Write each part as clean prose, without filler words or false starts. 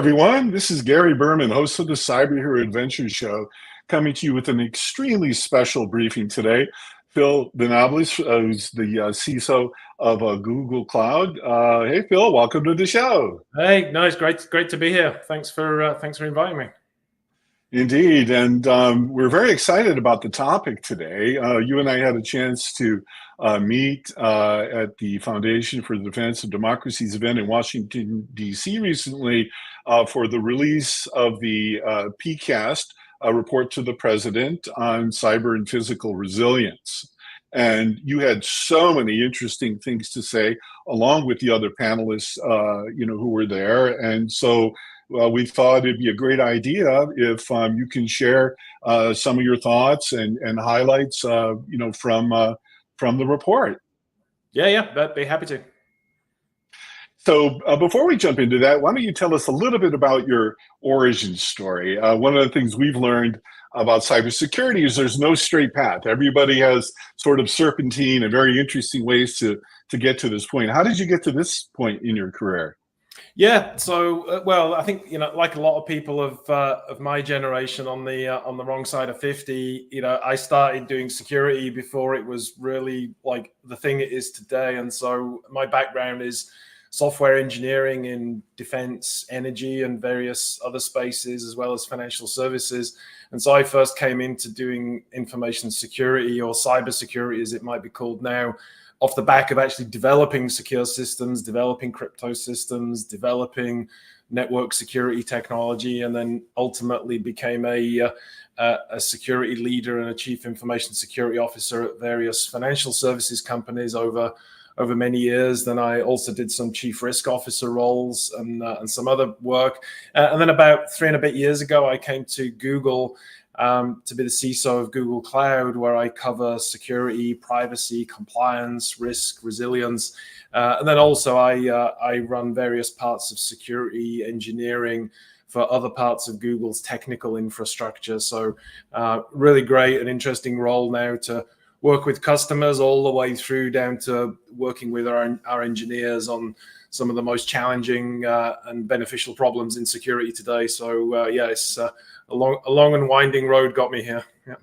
everyone. This is Gary Berman, host of the Cyberhero Adventure Show, coming to you with an extremely special briefing today. Phil Venables, who's the CISO of Google Cloud. Hey, Phil, welcome to the show. Hey, no, it's great to be here. Thanks for inviting me. Indeed, and we're very excited about the topic today. You and I had a chance to meet at the Foundation for the Defense of Democracy's event in Washington, D.C. recently for the release of the PCAST, a report to the president on cyber and physical resilience. And you had so many interesting things to say, along with the other panelists, who were there. And so we thought it'd be a great idea if you can share some of your thoughts and highlights, from the report. Yeah, I'd be happy to. So before we jump into that, why don't you tell us a little bit about your origin story? One of the things we've learned about cybersecurity is there's no straight path. Everybody has sort of serpentine and very interesting ways to get to this point. How did you get to this point in your career? Yeah, so well, I think like a lot of people of my generation on the wrong side of 50, I started doing security before it was really like the thing it is today, and so my background is software engineering in defense, energy, and various other spaces, as well as financial services. And so I first came into doing information security, or cybersecurity as it might be called now, off the back of actually developing secure systems, developing crypto systems, developing network security technology, and then ultimately became a security leader and a chief information security officer at various financial services companies over many years. Then I also did some chief risk officer roles and some other work. And then about 3 and a bit years ago, I came to Google to be the CISO of Google Cloud, where I cover security, privacy, compliance, risk, resilience. And then also I run various parts of security engineering for other parts of Google's technical infrastructure. So really great and interesting role now to work with customers all the way through down to working with our engineers on some of the most challenging and beneficial problems in security today. So it's a long and winding road got me here. Yeah.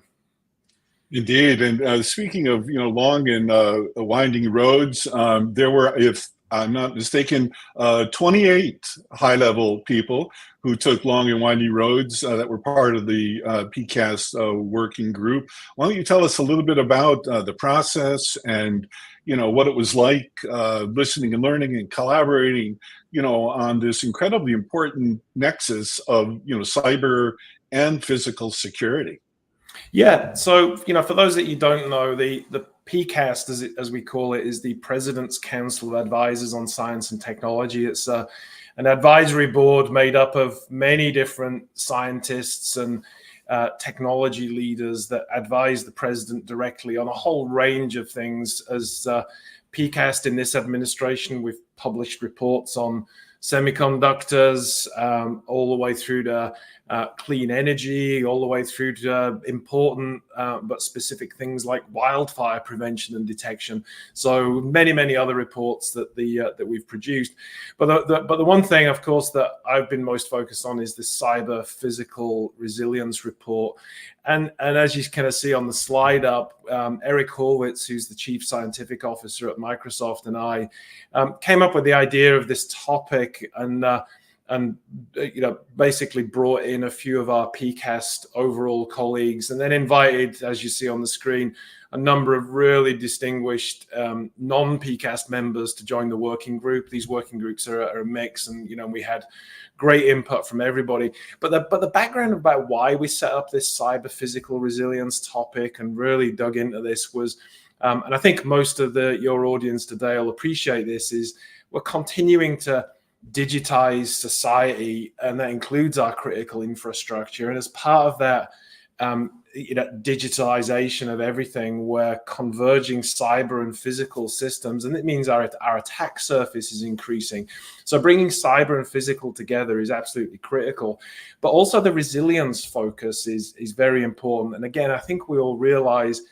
Indeed, and speaking of long and winding roads, there were, if I'm not mistaken, 28 high-level people who took long and winding roads that were part of the PCAST working group. Why don't you tell us a little bit about the process and what it was like listening and learning and collaborating on this incredibly important nexus of cyber and physical security? Yeah, so for those that you don't know, the PCAST, as we call it, is the President's Council of Advisors on Science and Technology. It's an advisory board made up of many different scientists and technology leaders that advise the president directly on a whole range of things. As PCAST in this administration, we've published reports on semiconductors, all the way through to clean energy, all the way through to important but specific things like wildfire prevention and detection. So many other reports that we've produced. But the one thing, of course, that I've been most focused on is the cyber physical resilience report. And as you kind of see on the slide up, Eric Horwitz, who's the chief scientific officer at Microsoft, and I came up with the idea of this topic and basically brought in a few of our PCAST overall colleagues, and then invited, as you see on the screen, a number of really distinguished non-PCAST members to join the working group. These working groups are a mix, and we had great input from everybody. But the background about why we set up this cyber physical resilience topic and really dug into this was, and I think most of your audience today will appreciate this, is we're continuing to digitize society, and that includes our critical infrastructure. And as part of that digitalization of everything, we're converging cyber and physical systems, and it means our attack surface is increasing. So bringing cyber and physical together is absolutely critical, but also the resilience focus is very important. And again, I think we all realize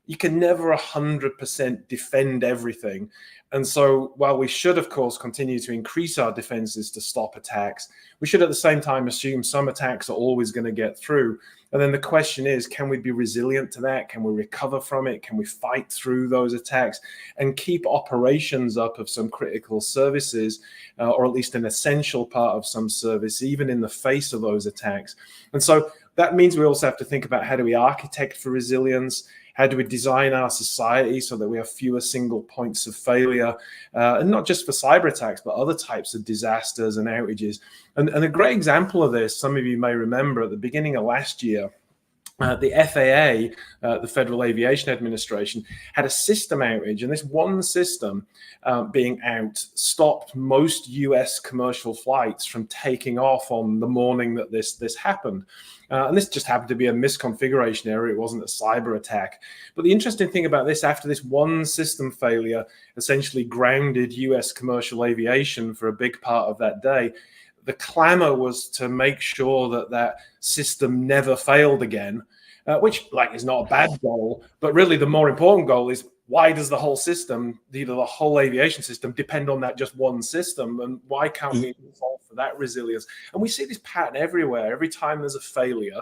you can never 100% defend everything. And so while we should, of course, continue to increase our defenses to stop attacks, we should at the same time assume some attacks are always going to get through. And then the question is, can we be resilient to that? Can we recover from it? Can we fight through those attacks and keep operations up of some critical services, or at least an essential part of some service, even in the face of those attacks? And so that means we also have to think about, how do we architect for resilience? How do we design our society so that we have fewer single points of failure, and not just for cyber attacks, but other types of disasters and outages? And a great example of this, some of you may remember at the beginning of last year, the FAA, the Federal Aviation Administration, had a system outage, and this one system being out stopped most US commercial flights from taking off on the morning that this happened. And this just happened to be a misconfiguration error. It wasn't a cyber attack. But the interesting thing about this, after this one system failure essentially grounded US commercial aviation for a big part of that day, the clamor was to make sure that that system never failed again, which is not a bad goal. But really the more important goal is, why does the whole system, the whole aviation system, depend on that just one system? And why can't we solve for that resilience? And we see this pattern everywhere. Every time there's a failure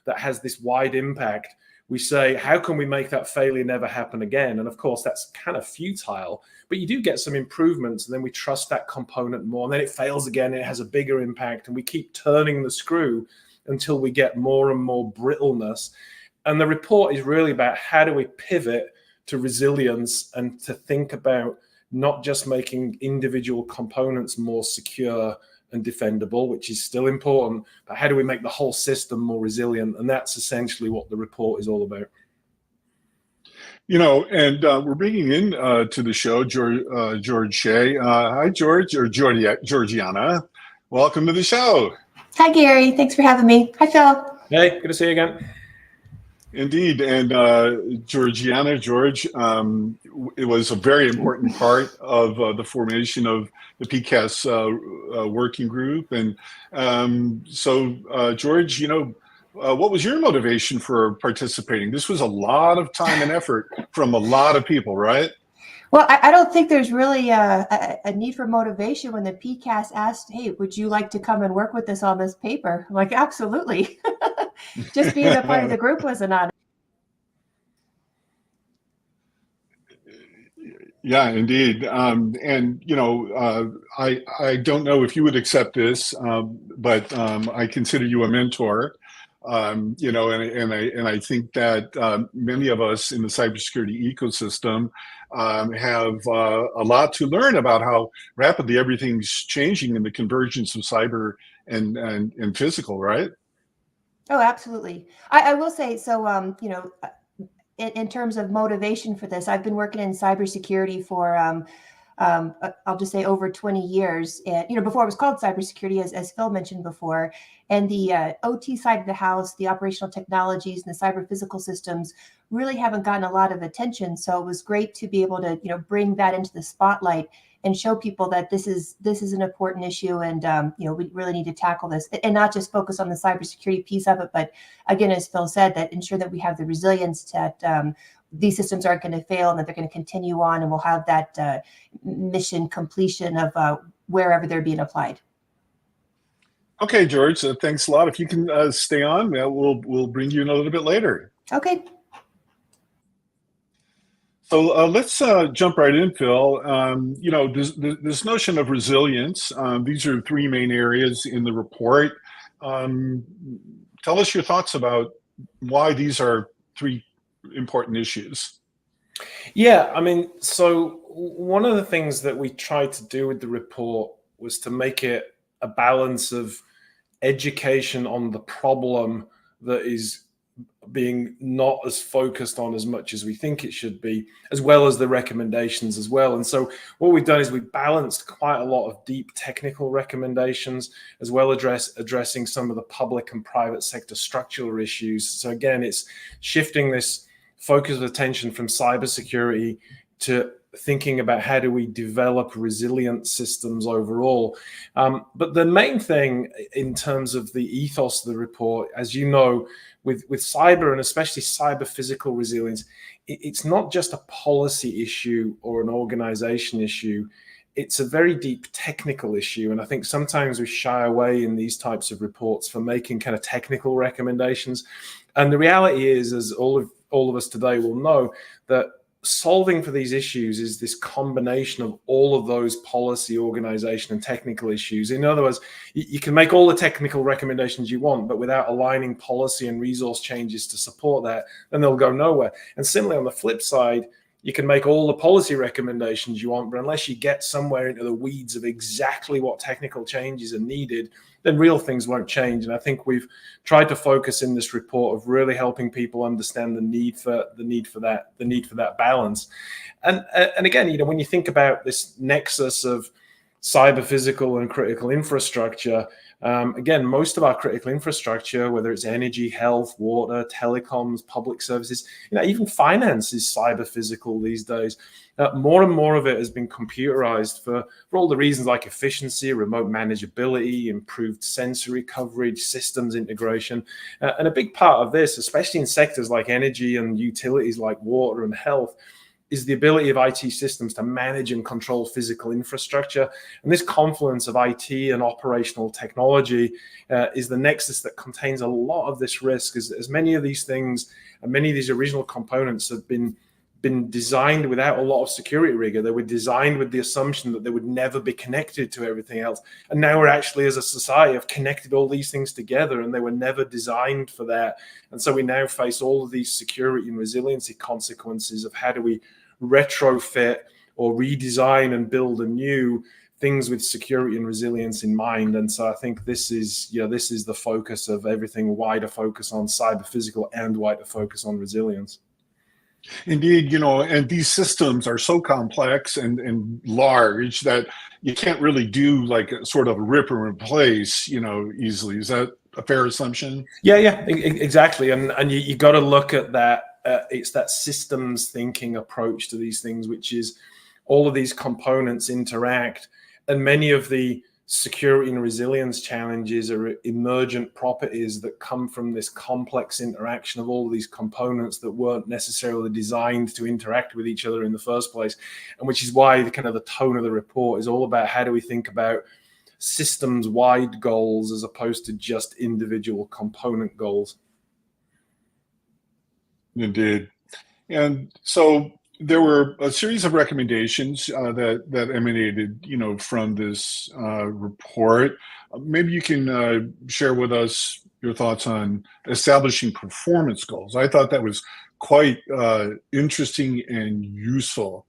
that has this wide impact, we say, how can we make that failure never happen again? And of course, that's kind of futile, but you do get some improvements, and then we trust that component more, and then it fails again, and it has a bigger impact, and we keep turning the screw until we get more and more brittleness. And the report is really about, how do we pivot to resilience and to think about not just making individual components more secure and defendable, which is still important, but how do we make the whole system more resilient? And that's essentially what the report is all about. And we're bringing in to the show George Shea. Hi, George, or Georgiana. Welcome to the show. Hi, Gary. Thanks for having me. Hi, Phil. Hey, good to see you again. Indeed. And Georgiana, George, it was a very important part of the formation of the PCAS working group. And so, George, what was your motivation for participating? This was a lot of time and effort from a lot of people, right? Well, I don't think there's really a need for motivation when the PCAS asked, hey, would you like to come and work with us on this paper? I'm like, absolutely. Just being a part of the group was an honor. Yeah, indeed. I don't know if you would accept this, but I consider you a mentor. And I think that many of us in the cybersecurity ecosystem have a lot to learn about how rapidly everything's changing in the convergence of cyber and physical, right? Oh, absolutely. I will say, so, in terms of motivation for this, I've been working in cybersecurity for, I'll just say, over 20 years. And, before it was called cybersecurity, as Phil mentioned before, and the OT side of the house, the operational technologies and the cyber physical systems really haven't gotten a lot of attention. So it was great to be able to, bring that into the spotlight and show people that this is an important issue, and we really need to tackle this, and not just focus on the cybersecurity piece of it, but again, as Phil said, that ensure that we have the resilience that these systems aren't going to fail and that they're going to continue on, and we'll have that mission completion of wherever they're being applied. Okay, George, thanks a lot. If you can stay on, we'll bring you in a little bit later. Okay. So let's jump right in, Phil. This notion of resilience, these are three main areas in the report. Tell us your thoughts about why these are three important issues. Yeah, so one of the things that we tried to do with the report was to make it a balance of education on the problem that is being not as focused on as much as we think it should be, as well as the recommendations as well. And so what we've done is we balanced quite a lot of deep technical recommendations, as well as addressing some of the public and private sector structural issues. So again, it's shifting this focus of attention from cybersecurity to thinking about how do we develop resilient systems overall. But the main thing in terms of the ethos of the report, as you know, with cyber and especially cyber physical resilience, it's not just a policy issue or an organization issue. It's a very deep technical issue. And I think sometimes we shy away in these types of reports from making kind of technical recommendations. And the reality is, as all of us today will know, that solving for these issues is this combination of all of those policy, organization, and technical issues. In other words, you can make all the technical recommendations you want, but without aligning policy and resource changes to support that, then they'll go nowhere. And similarly, on the flip side, you can make all the policy recommendations you want, but unless you get somewhere into the weeds of exactly what technical changes are needed, then real things won't change. And I think we've tried to focus in this report of really helping people understand the need for that balance. And again, you know, when you think about this nexus of cyber physical and critical infrastructure, again, most of our critical infrastructure, whether it's energy, health, water, telecoms, public services, you know, even finance is cyber physical these days. More and more of it has been computerized for all the reasons like efficiency, remote manageability, improved sensory coverage, systems integration. And a big part of this, especially in sectors like energy and utilities like water and health, is the ability of IT systems to manage and control physical infrastructure. And this confluence of IT and operational technology is the nexus that contains a lot of this risk, as many of these things and many of these original components have been designed without a lot of security rigor. They were designed with the assumption that they would never be connected to everything else. And now we're actually, as a society, have connected all these things together, and they were never designed for that. And so we now face all of these security and resiliency consequences of how do we retrofit or redesign and build anew things with security and resilience in mind. And so I think this is the focus of everything, wider focus on cyber physical and wider focus on resilience. Indeed, you know, and these systems are so complex and large that you can't really do like a sort of rip and replace, you know, easily. Is that a fair assumption? Yeah, exactly. And you got to look at that. It's that systems thinking approach to these things, which is all of these components interact, and many of the security and resilience challenges are emergent properties that come from this complex interaction of all of these components that weren't necessarily designed to interact with each other in the first place. And which is why the tone of the report is all about how do we think about systems-wide goals as opposed to just individual component goals. Indeed. And so there were a series of recommendations that emanated, you know, from this report. Maybe you can share with us your thoughts on establishing performance goals. I thought that was quite interesting and useful.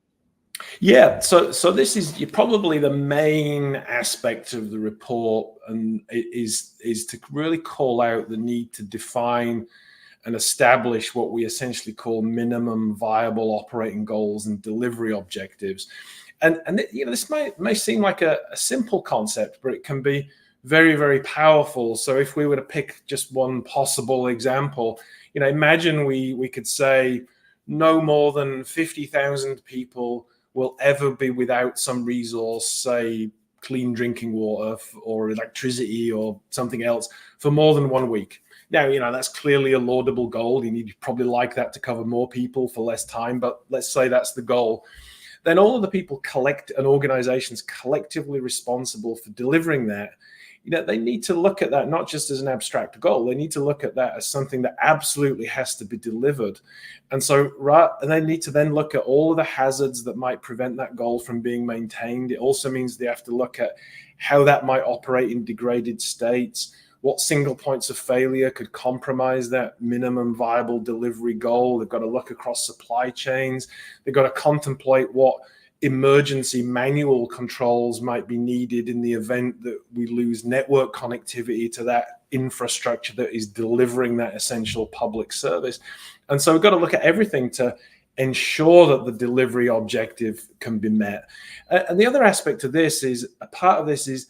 Yeah, so this is probably the main aspect of the report, and it is to really call out the need to define and establish what we essentially call minimum viable operating goals and delivery objectives. And you know, this may seem like a simple concept, but it can be very, very powerful. So if we were to pick just one possible example, you know, imagine we could say no more than 50,000 people will ever be without some resource, say clean drinking water or electricity or something else, for more than 1 week. Now, you know, that's clearly a laudable goal. You'd probably like that to cover more people for less time, but let's say that's the goal. Then all of the people and organizations collectively responsible for delivering that, you know, they need to look at that not just as an abstract goal. They need to look at that as something that absolutely has to be delivered. And so they need to then look at all of the hazards that might prevent that goal from being maintained. It also means they have to look at how that might operate in degraded states, what single points of failure could compromise that minimum viable delivery goal. They've got to look across supply chains. They've got to contemplate what emergency manual controls might be needed in the event that we lose network connectivity to that infrastructure that is delivering that essential public service. And so we've got to look at everything to ensure that the delivery objective can be met. And the other aspect of this is, a part of this is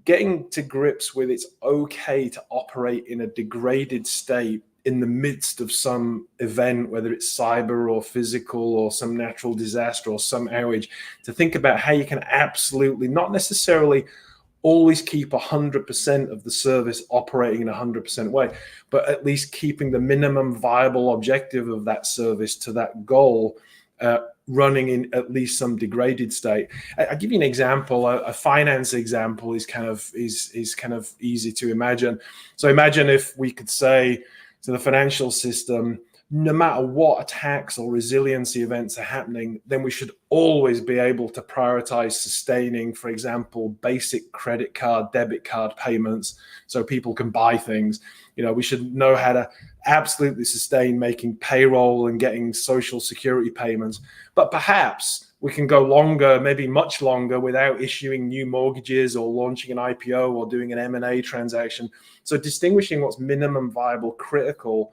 getting to grips with it's okay to operate in a degraded state in the midst of some event, whether it's cyber or physical or some natural disaster or some outage, to think about how you can absolutely, not necessarily always keep 100% of the service operating in a 100% way, but at least keeping the minimum viable objective of that service to that goal running in at least some degraded state. I'll give you an example. A finance example is kind of easy to imagine. So imagine if we could say to the financial system, no matter what attacks or resiliency events are happening, then we should always be able to prioritize sustaining, for example, basic credit card, debit card payments so people can buy things. We should know how to absolutely sustain making payroll and getting social security payments. But perhaps we can go longer, maybe much longer, without issuing new mortgages or launching an IPO or doing an M&A transaction. So distinguishing what's minimum viable, critical,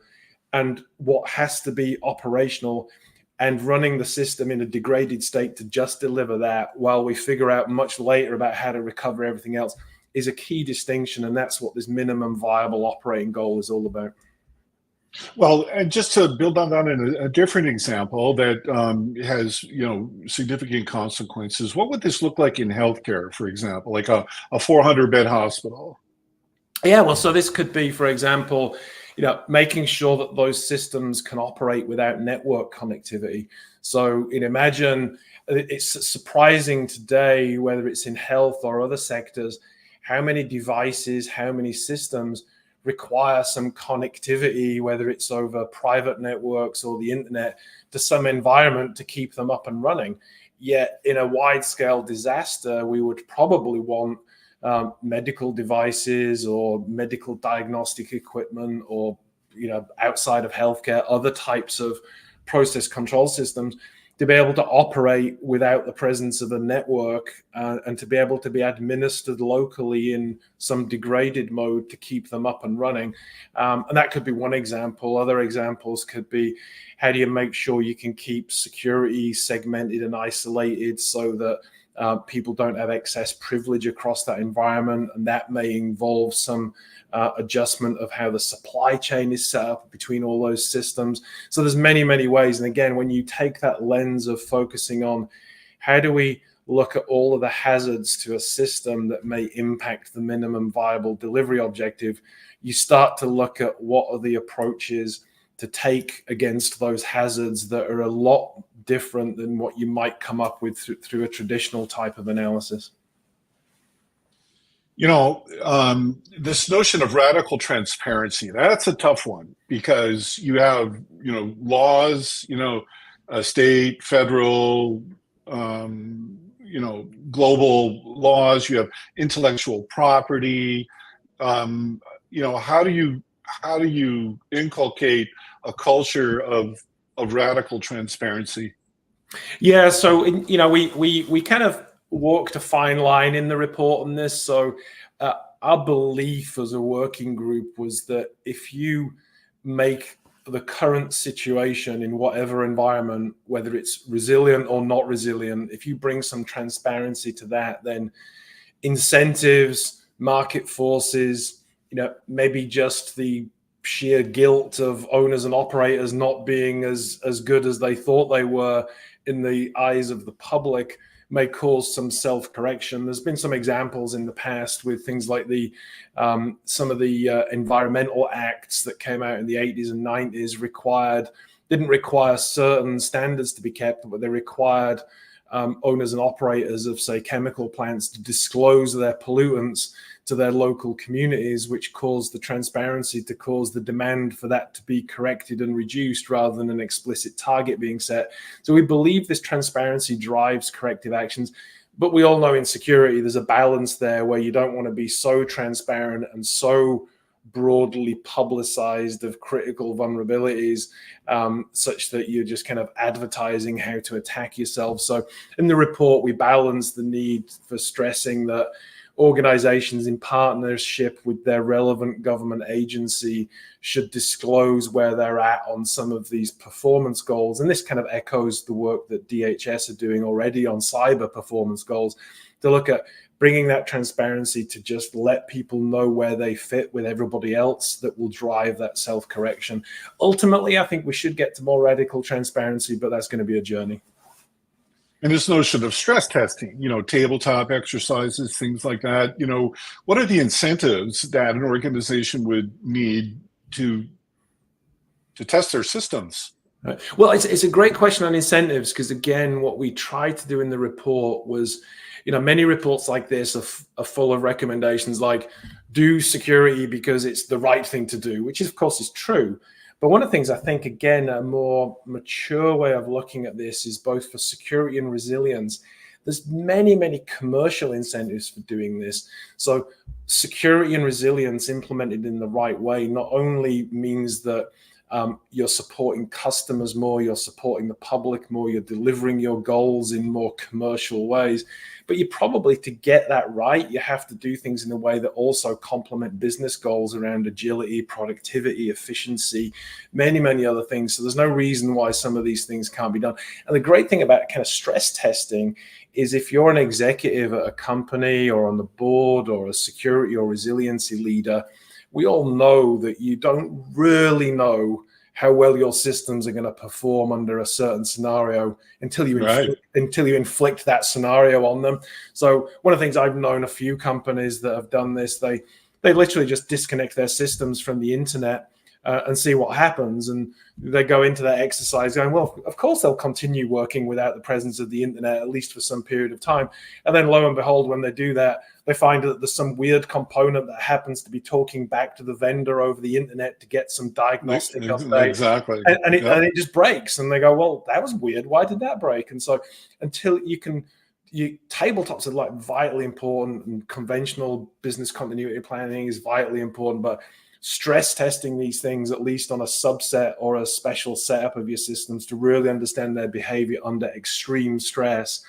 and what has to be operational, and running the system in a degraded state to just deliver that while we figure out much later about how to recover everything else is a key distinction. And that's what this minimum viable operating goal is all about. Well, and just to build on that in a different example that has significant consequences, what would this look like in healthcare, for example, like a 400-bed hospital? Yeah, well, so this could be, for example, making sure that those systems can operate without network connectivity. So imagine, it's surprising today, whether it's in health or other sectors, how many devices, how many systems require some connectivity, whether it's over private networks or the internet, to some environment to keep them up and running. Yet in a wide-scale disaster, we would probably want medical devices or medical diagnostic equipment, or outside of healthcare, other types of process control systems, to be able to operate without the presence of a network and to be able to be administered locally in some degraded mode to keep them up and running. And that could be one example. Other examples could be, how do you make sure you can keep security segmented and isolated so that people don't have excess privilege across that environment? And that may involve some adjustment of how the supply chain is set up between all those systems. So there's many, many ways. And again, when you take that lens of focusing on how do we look at all of the hazards to a system that may impact the minimum viable delivery objective, you start to look at what are the approaches to take against those hazards that are a lot different than what you might come up with through a traditional type of analysis. This notion of radical transparency, that's a tough one, because you have, laws, state, federal, global laws, you have intellectual property. How do you inculcate a culture of radical transparency? Yeah, so we kind of walked a fine line in the report on this. So our belief as a working group was that if you make the current situation in whatever environment, whether it's resilient or not resilient, if you bring some transparency to that, then incentives, market forces, maybe just the sheer guilt of owners and operators not being as good as they thought they were in the eyes of the public may cause some self-correction. There's been some examples in the past with things like some of the environmental acts that came out in the 80s and 90s didn't require certain standards to be kept, but they required owners and operators of, say, chemical plants to disclose their pollutants to their local communities, which caused the transparency to cause the demand for that to be corrected and reduced rather than an explicit target being set. So we believe this transparency drives corrective actions, but we all know in security there's a balance there where you don't want to be so transparent and so broadly publicized of critical vulnerabilities such that you're just kind of advertising how to attack yourself. So in the report, we balance the need for stressing that organizations in partnership with their relevant government agency should disclose where they're at on some of these performance goals. And this kind of echoes the work that DHS are doing already on cyber performance goals, to look at bringing that transparency to just let people know where they fit with everybody else. That will drive that self-correction. Ultimately, I think we should get to more radical transparency, but that's going to be a journey. And this notion of stress testing, tabletop exercises, things like that, what are the incentives that an organization would need to test their systems? Right. Well, it's a great question on incentives, because again, what we tried to do in the report was, many reports like this are full of recommendations like do security because it's the right thing to do, which of course is true. But one of the things I think, again, a more mature way of looking at this is both for security and resilience. There's many, many commercial incentives for doing this. So security and resilience implemented in the right way not only means that you're supporting customers more, you're supporting the public more, you're delivering your goals in more commercial ways. But you probably, to get that right, you have to do things in a way that also complement business goals around agility, productivity, efficiency, many, many other things. So there's no reason why some of these things can't be done. And the great thing about kind of stress testing is if you're an executive at a company or on the board or a security or resiliency leader, we all know that you don't really know how well your systems are going to perform under a certain scenario until you inflict that scenario on them. So one of the things, I've known a few companies that have done this, they literally just disconnect their systems from the internet and see what happens. And they go into that exercise going, well, of course they'll continue working without the presence of the internet, at least for some period of time. And then lo and behold, when they do that, they find that there's some weird component that happens to be talking back to the vendor over the internet to get some diagnostic update. Exactly. And it just breaks. And they go, well, that was weird. Why did that break? And so until tabletops are like vitally important, and conventional business continuity planning is vitally important, but stress testing these things, at least on a subset or a special setup of your systems, to really understand their behavior under extreme stress,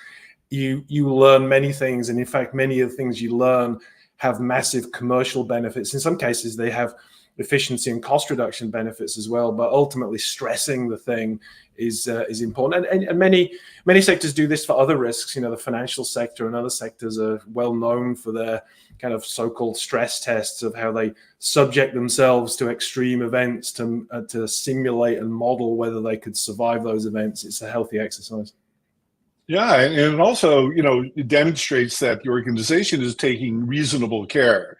you learn many things. And in fact, many of the things you learn have massive commercial benefits. In some cases, they have efficiency and cost reduction benefits as well. But ultimately, stressing the thing is important. And many sectors do this for other risks. The financial sector and other sectors are well known for their kind of so-called stress tests of how they subject themselves to extreme events to simulate and model whether they could survive those events. It's a healthy exercise. Yeah, and it also, it demonstrates that the organization is taking reasonable care,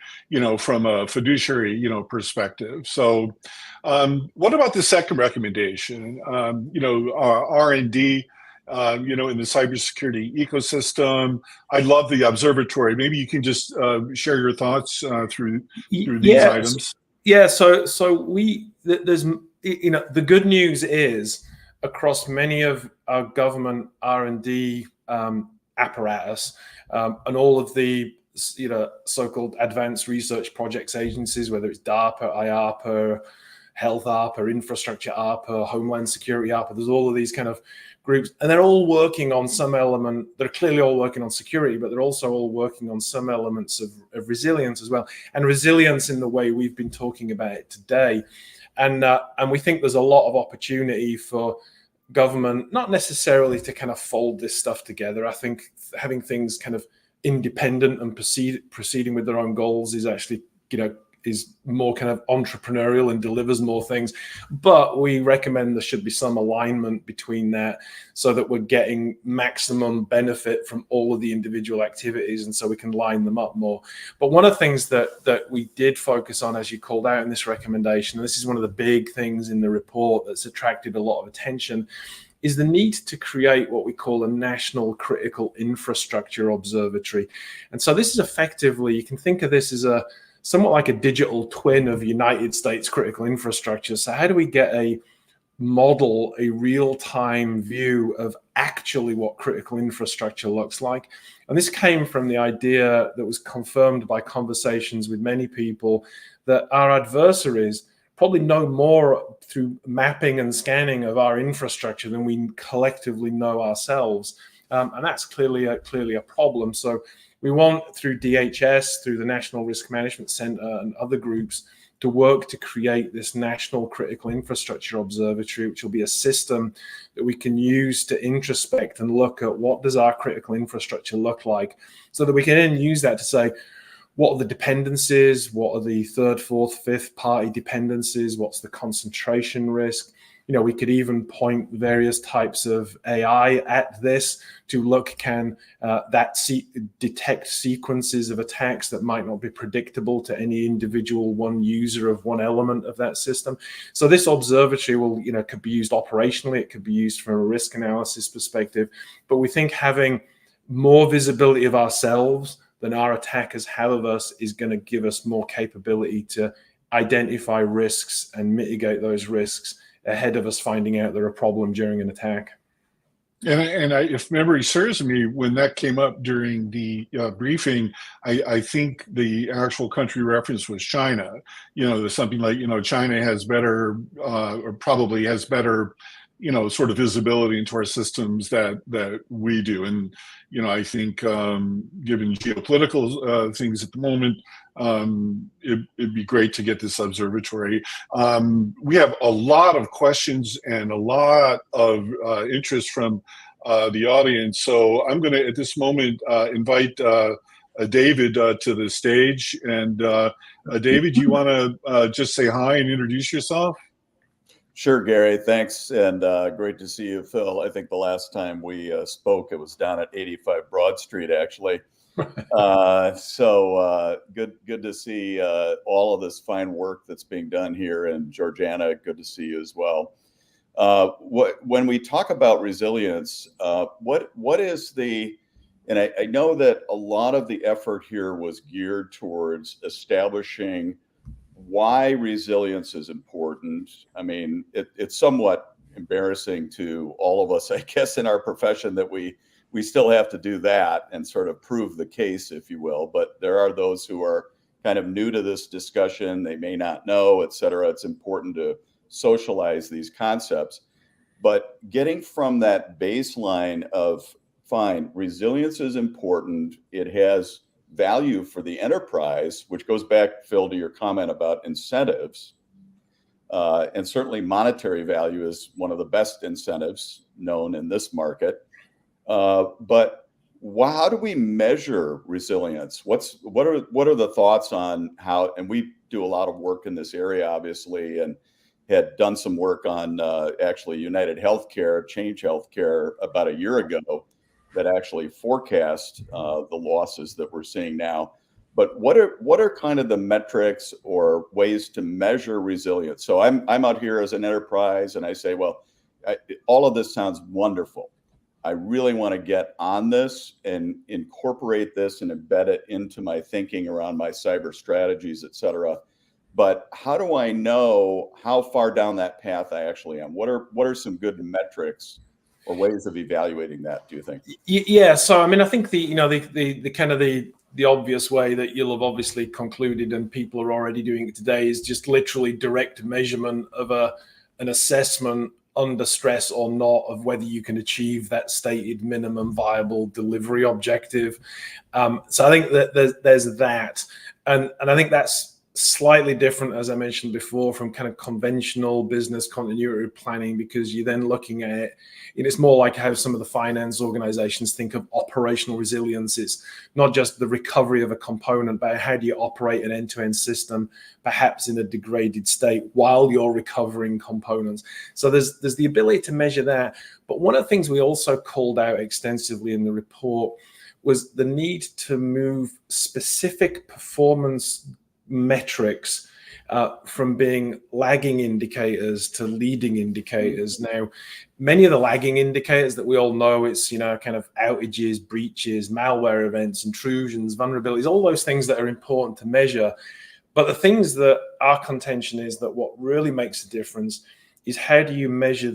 from a fiduciary, perspective. So, what about the second recommendation? R&D, in the cybersecurity ecosystem. I love the Observatory. Maybe you can just share your thoughts through these items. Yeah. So there's, the good news is, across many of our government R&D apparatus and all of the so-called advanced research projects agencies, whether it's DARPA, IARPA, Health ARPA, Infrastructure ARPA, Homeland Security ARPA, there's all of these kind of groups, and they're all working on some element. They're clearly all working on security, but they're also all working on some elements of resilience as well, and resilience in the way we've been talking about it today. And we think there's a lot of opportunity for government, not necessarily to kind of fold this stuff together. I think having things kind of independent and proceeding with their own goals is actually, is more kind of entrepreneurial and delivers more things. But we recommend there should be some alignment between that so that we're getting maximum benefit from all of the individual activities, and so we can line them up more. But one of the things that we did focus on, as you called out in this recommendation, and this is one of the big things in the report that's attracted a lot of attention, is the need to create what we call a national critical infrastructure observatory. And so this is effectively, you can think of this as somewhat like a digital twin of United States critical infrastructure. So how do we get a real-time view of actually what critical infrastructure looks like? And this came from the idea that was confirmed by conversations with many people, that our adversaries probably know more through mapping and scanning of our infrastructure than we collectively know ourselves. and that's clearly a problem. So we want, through DHS, through the National Risk Management Center and other groups, to work to create this National Critical Infrastructure Observatory, which will be a system that we can use to introspect and look at what does our critical infrastructure look like, so that we can then use that to say, what are the dependencies? What are the third, fourth, fifth party dependencies? What's the concentration risk? We could even point various types of AI at this to look, can that detect sequences of attacks that might not be predictable to any individual one user of one element of that system. So this observatory will, could be used operationally. It could be used from a risk analysis perspective. But we think having more visibility of ourselves than our attackers have of us is going to give us more capability to identify risks and mitigate those risks ahead of us finding out they're a problem during an attack. And if memory serves me, when that came up during the briefing, I think the actual country reference was China. There's something like, China has better, or probably has better, sort of visibility into our systems that we do. And, I think given geopolitical things at the moment, it'd be great to get this observatory. We have a lot of questions and a lot of interest from the audience. So I'm going to, at this moment, invite David to the stage. And David, do you want to just say hi and introduce yourself? Sure, Gary. Thanks. And great to see you, Phil. I think the last time we spoke, it was down at 85 Broad Street, actually. So good to see all of this fine work that's being done here. And Georgiana, good to see you as well. When we talk about resilience, what is the, and I know that a lot of the effort here was geared towards establishing why resilience is important. I mean, it's somewhat embarrassing to all of us, I guess, in our profession that we still have to do that and sort of prove the case, if you will. But there are those who are kind of new to this discussion. They may not know, et cetera. It's important to socialize these concepts. But getting from that baseline of, fine, resilience is important. It has value for the enterprise, which goes back, Phil, to your comment about incentives. And certainly monetary value is one of the best incentives known in this market. But how do we measure resilience? What are the thoughts on how, and we do a lot of work in this area, obviously, and had done some work on actually United Healthcare, Change Healthcare about a year ago, that actually forecast the losses that we're seeing now. But what are kind of the metrics or ways to measure resilience? So I'm out here as an enterprise and I say, well, all of this sounds wonderful. I really want to get on this and incorporate this and embed it into my thinking around my cyber strategies, et cetera. But how do I know how far down that path I actually am? What are some good metrics or ways of evaluating that, do you think? Yeah, so I mean, I think the kind of the obvious way that you'll have obviously concluded, and people are already doing it today, is just literally direct measurement of an assessment under stress or not of whether you can achieve that stated minimum viable delivery objective. So I think that there's that, and I think that's slightly different, as I mentioned before, from kind of conventional business continuity planning, because you're then looking at it, it's more like how some of the finance organizations think of operational resilience. It's not just the recovery of a component, but how do you operate an end-to-end system, perhaps in a degraded state, while you're recovering components. So there's the ability to measure that. But one of the things we also called out extensively in the report was the need to move specific performance metrics from being lagging indicators to leading indicators. Now, many of the lagging indicators that we all know, it's, kind of outages, breaches, malware events, intrusions, vulnerabilities, all those things that are important to measure. But the things that our contention is that what really makes a difference is how do you measure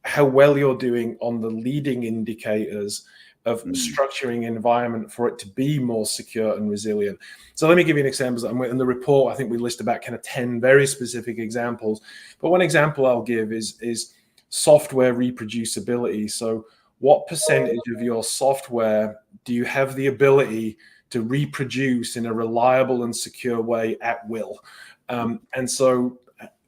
how well you're doing on the leading indicators of structuring environment for it to be more secure and resilient. So let me give you an example. In the report, I think we list about kind of 10 very specific examples. But one example I'll give is software reproducibility. So what percentage of your software do you have the ability to reproduce in a reliable and secure way at will? And so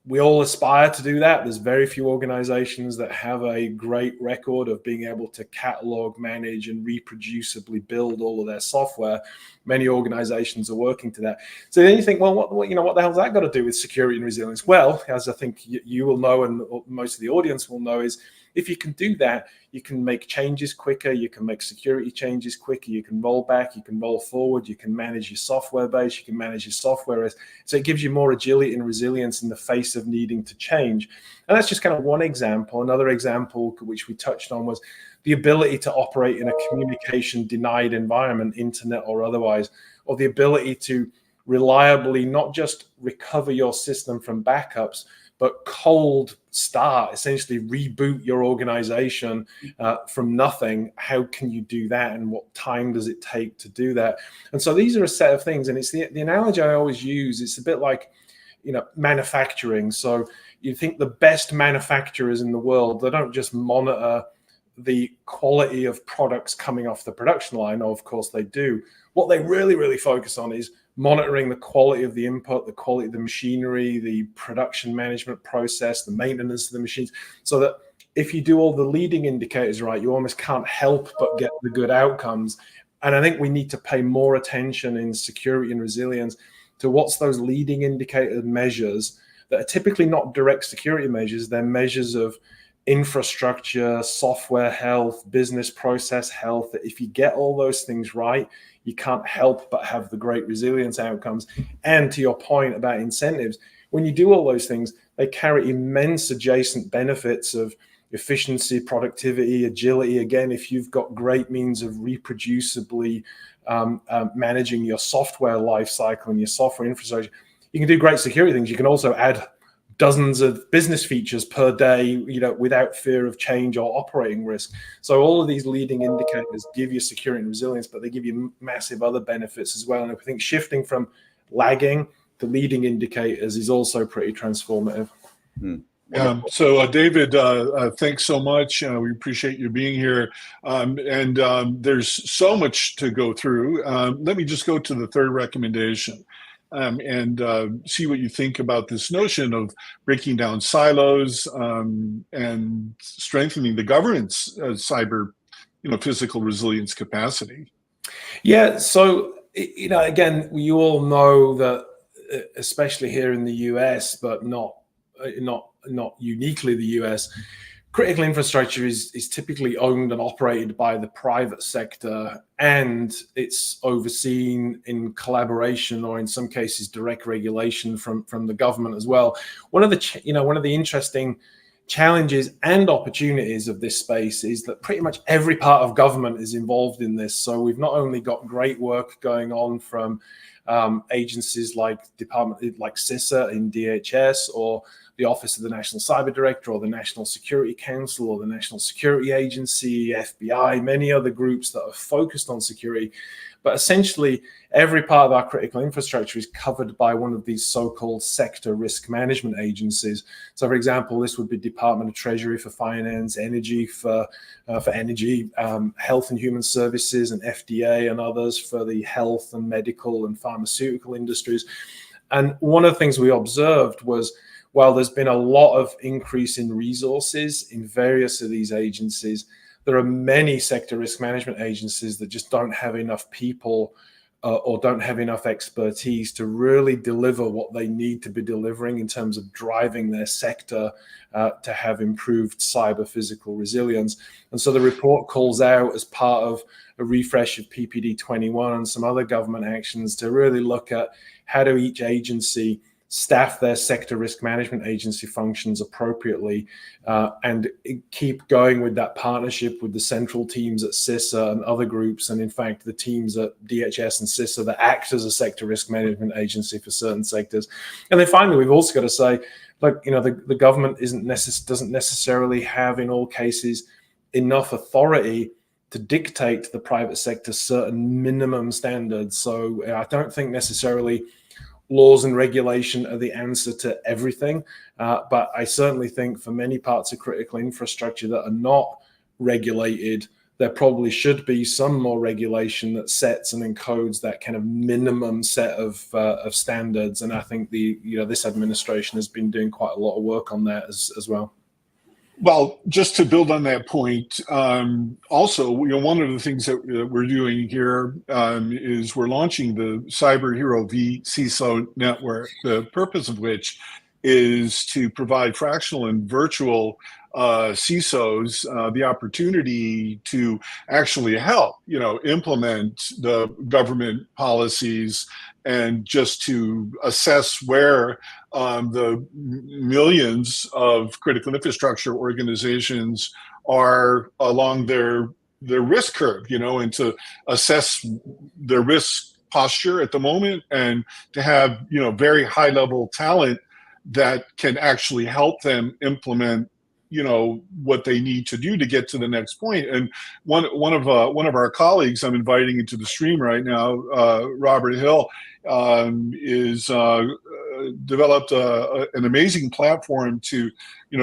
we all aspire to do that. There's very few organizations that have a great record of being able to catalog, manage, and reproducibly build all of their software. Many organizations are working to that. So then you think, well, what the hell's that got to do with security and resilience? Well, as I think you will know, and most of the audience will know, is if you can do that, you can make changes quicker, you can make security changes quicker, you can roll back, you can roll forward, you can manage your software base, you can manage your software risk. So it gives you more agility and resilience in the face of needing to change. And that's just kind of one example. Another example, which we touched on, was the ability to operate in a communication denied environment, internet or otherwise, or the ability to reliably not just recover your system from backups, but cold start, essentially reboot your organization from nothing. How can you do that, and what time does it take to do that? And so these are a set of things, and it's the analogy I always use. It's a bit like, manufacturing. So you think the best manufacturers in the world, they don't just monitor the quality of products coming off the production line. Oh, of course they do. What they really, really focus on is monitoring the quality of the input, the quality of the machinery, the production management process, the maintenance of the machines, so that if you do all the leading indicators right, you almost can't help but get the good outcomes. And I think we need to pay more attention in security and resilience to what's those leading indicator measures that are typically not direct security measures. They're measures of infrastructure, software health, business process health, that if you get all those things right, you can't help but have the great resilience outcomes. And to your point about incentives, when you do all those things, they carry immense adjacent benefits of efficiency, productivity, agility. Again, if you've got great means of reproducibly managing your software lifecycle and your software infrastructure, you can do great security things. You can also add dozens of business features per day, without fear of change or operating risk. So all of these leading indicators give you security and resilience, but they give you massive other benefits as well. And I think shifting from lagging to leading indicators is also pretty transformative. So David, thanks so much. We appreciate you being here. And there's so much to go through. Let me just go to the third recommendation. And see what you think about this notion of breaking down silos and strengthening the governance of cyber, physical resilience capacity. Yeah. So, again, you all know that, especially here in the US, but not uniquely the US, critical infrastructure is typically owned and operated by the private sector, and it's overseen in collaboration or in some cases direct regulation from the government as well. One of the interesting challenges and opportunities of this space is that pretty much every part of government is involved in this. So we've not only got great work going on from agencies like CISO in DHS, or the Office of the National Cyber Director, or the National Security Council, or the National Security Agency, FBI, many other groups that are focused on security. But essentially, every part of our critical infrastructure is covered by one of these so-called sector risk management agencies. So, for example, this would be Department of Treasury for finance, energy for energy, health and human services, and FDA and others for the health and medical and pharmaceutical industries. And one of the things we observed was, while there's been a lot of increase in resources in various of these agencies, there are many sector risk management agencies that just don't have enough people or don't have enough expertise to really deliver what they need to be delivering in terms of driving their sector to have improved cyber physical resilience. And so the report calls out, as part of a refresh of PPD 21 and some other government actions, to really look at how do each agency staff their sector risk management agency functions appropriately, and keep going with that partnership with the central teams at CISO and other groups, and in fact the teams at DHS and CISO that act as a sector risk management agency for certain sectors. And then finally, we've also got to say, the government doesn't necessarily have, in all cases, enough authority to dictate to the private sector certain minimum standards. So I don't think necessarily laws and regulation are the answer to everything. But I certainly think for many parts of critical infrastructure that are not regulated, there probably should be some more regulation that sets and encodes that kind of minimum set of standards. And I think this administration has been doing quite a lot of work on that as well. Well, just to build on that point, also, one of the things that we're doing here is we're launching the Cyber Hero V CISO network, the purpose of which is to provide fractional and virtual CISOs the opportunity to actually help, implement the government policies and just to assess where the millions of critical infrastructure organizations are along their risk curve, and to assess their risk posture at the moment, and to have very high level talent that can actually help them implement what they need to do to get to the next point. And one of our colleagues I'm inviting into the stream right now, Robert Hill, is developed an amazing platform to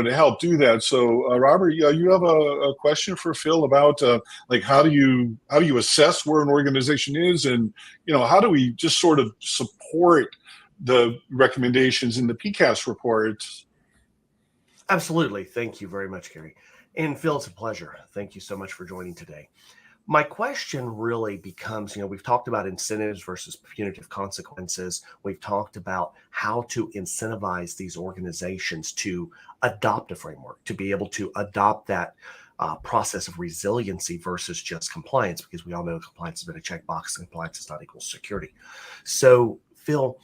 help do that. So Robert, you have a question for Phil about like how do you assess where an organization is, and how do we just sort of support the recommendations in the PCAST report? Absolutely. Thank you very much, Gary. And Phil, it's a pleasure. Thank you so much for joining today. My question really becomes, we've talked about incentives versus punitive consequences. We've talked about how to incentivize these organizations to adopt a framework, to be able to adopt that process of resiliency versus just compliance, because we all know compliance has been a checkbox and compliance is not equal to security. So, Phil,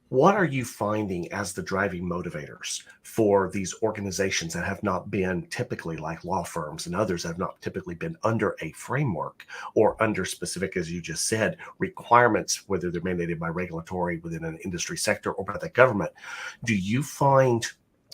what are you finding as the driving motivators for these organizations that have not been typically, like law firms and others, have not typically been under a framework or under specific, as you just said, requirements, whether they're mandated by regulatory within an industry sector or by the government?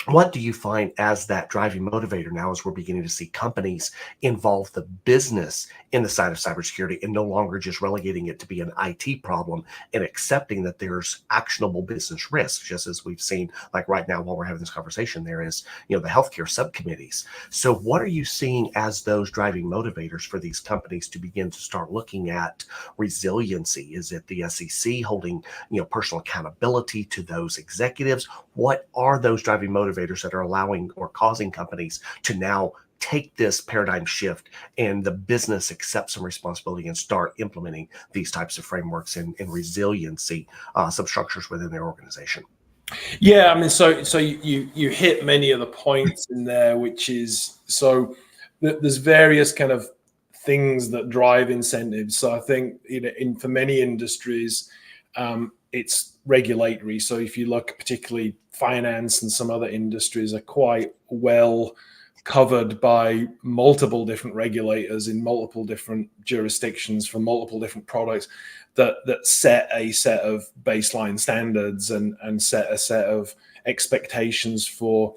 What do you find as that driving motivator now, as we're beginning to see companies involve the business in the side of cybersecurity and no longer just relegating it to be an IT problem and accepting that there's actionable business risks, just as we've seen, like right now while we're having this conversation, there is, the healthcare subcommittees. So what are you seeing as those driving motivators for these companies to begin to start looking at resiliency? Is it the SEC holding, personal accountability to those executives? What are those driving motivators that are allowing or causing companies to now take this paradigm shift and the business accept some responsibility and start implementing these types of frameworks and resiliency substructures within their organization? Yeah, I mean, so you hit many of the points in there, which is, so there's various kind of things that drive incentives. So I think for many industries, it's regulatory. So if you look, particularly finance and some other industries are quite well covered by multiple different regulators in multiple different jurisdictions for multiple different products that set a set of baseline standards and set a set of expectations for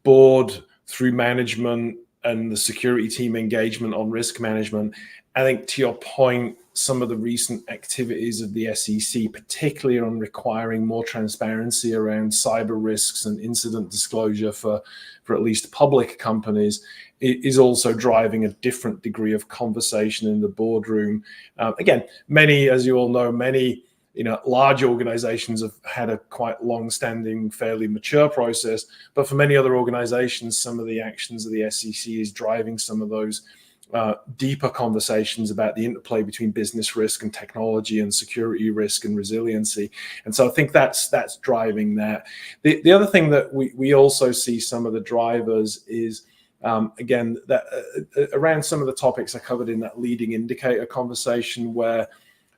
board through management and the security team engagement on risk management. I think, to your point, some of the recent activities of the SEC, particularly on requiring more transparency around cyber risks and incident disclosure for at least public companies, is also driving a different degree of conversation in the boardroom. Again, as you all know, many large organizations have had a quite long-standing, fairly mature process, but for many other organizations, some of the actions of the SEC is driving some of those deeper conversations about the interplay between business risk and technology and security risk and resiliency. And so I think that's driving that. The other thing that we also see some of the drivers is, again, that around some of the topics I covered in that leading indicator conversation, where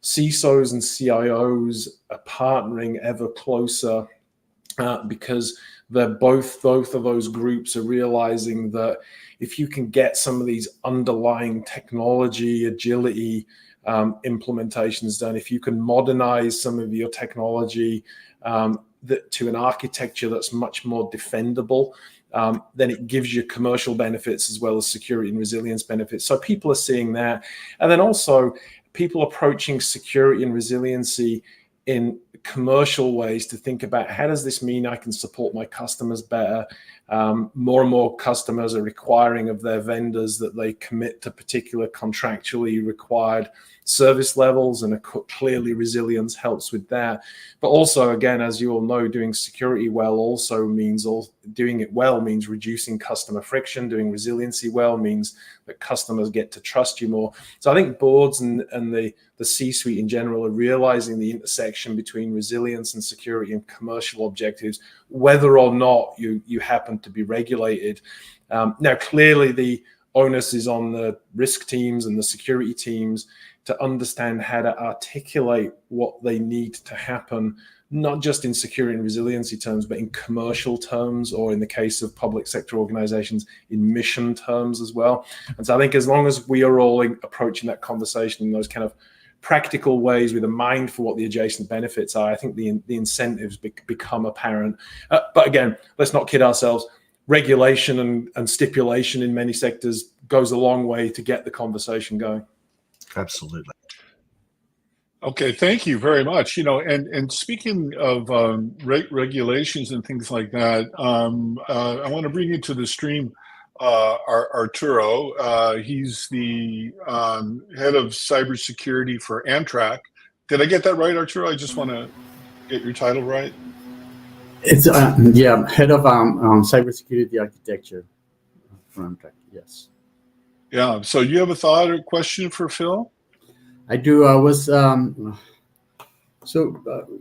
CISOs and CIOs are partnering ever closer because they're both of those groups are realizing that if you can get some of these underlying technology, agility implementations done, if you can modernize some of your technology to an architecture that's much more defendable, then it gives you commercial benefits as well as security and resilience benefits. So people are seeing that. And then also people approaching security and resiliency in commercial ways to think about, how does this mean I can support my customers better? More and more customers are requiring of their vendors that they commit to particular contractually required service levels, and clearly resilience helps with that. But also, again, as you all know, doing security well also means doing it well means reducing customer friction. Doing resiliency well means that customers get to trust you more. So I think boards and the C-suite in general are realizing the intersection between resilience and security and commercial objectives, whether or not you happen to be regulated. Now, clearly the onus is on the risk teams and the security teams to understand how to articulate what they need to happen, not just in security and resiliency terms, but in commercial terms, or in the case of public sector organizations, in mission terms as well. And so I think as long as we are all approaching that conversation in those kind of practical ways with a mind for what the adjacent benefits are, I think the incentives become apparent. But again, let's not kid ourselves. Regulation and stipulation in many sectors goes a long way to get the conversation going. Absolutely. Okay, thank you very much. And speaking of regulations and things like that, I want to bring into the stream Arturo. He's the head of cybersecurity for Amtrak. Did I get that right, Arturo? I just want to get your title right. It's head of cybersecurity architecture for Amtrak. Yes. Yeah. So you have a thought or question for Phil? I do. I was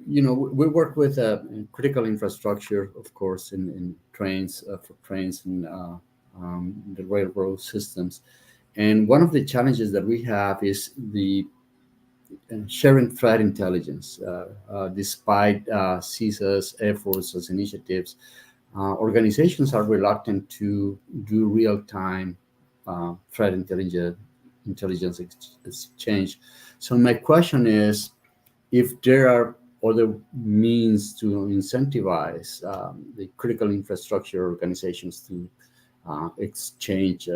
we work with critical infrastructure, of course, in trains for trains and the railroad systems. And one of the challenges that we have is the sharing threat intelligence. Despite CISO's efforts as initiatives, organizations are reluctant to do real-time threat intelligence exchange. So my question is, if there are other means to incentivize the critical infrastructure organizations to exchange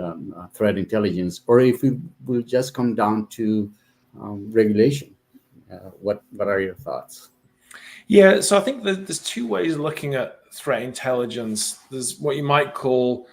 threat intelligence, or if it will just come down to regulation. What are your thoughts? Yeah, so I think that there's two ways of looking at threat intelligence. There's what you might call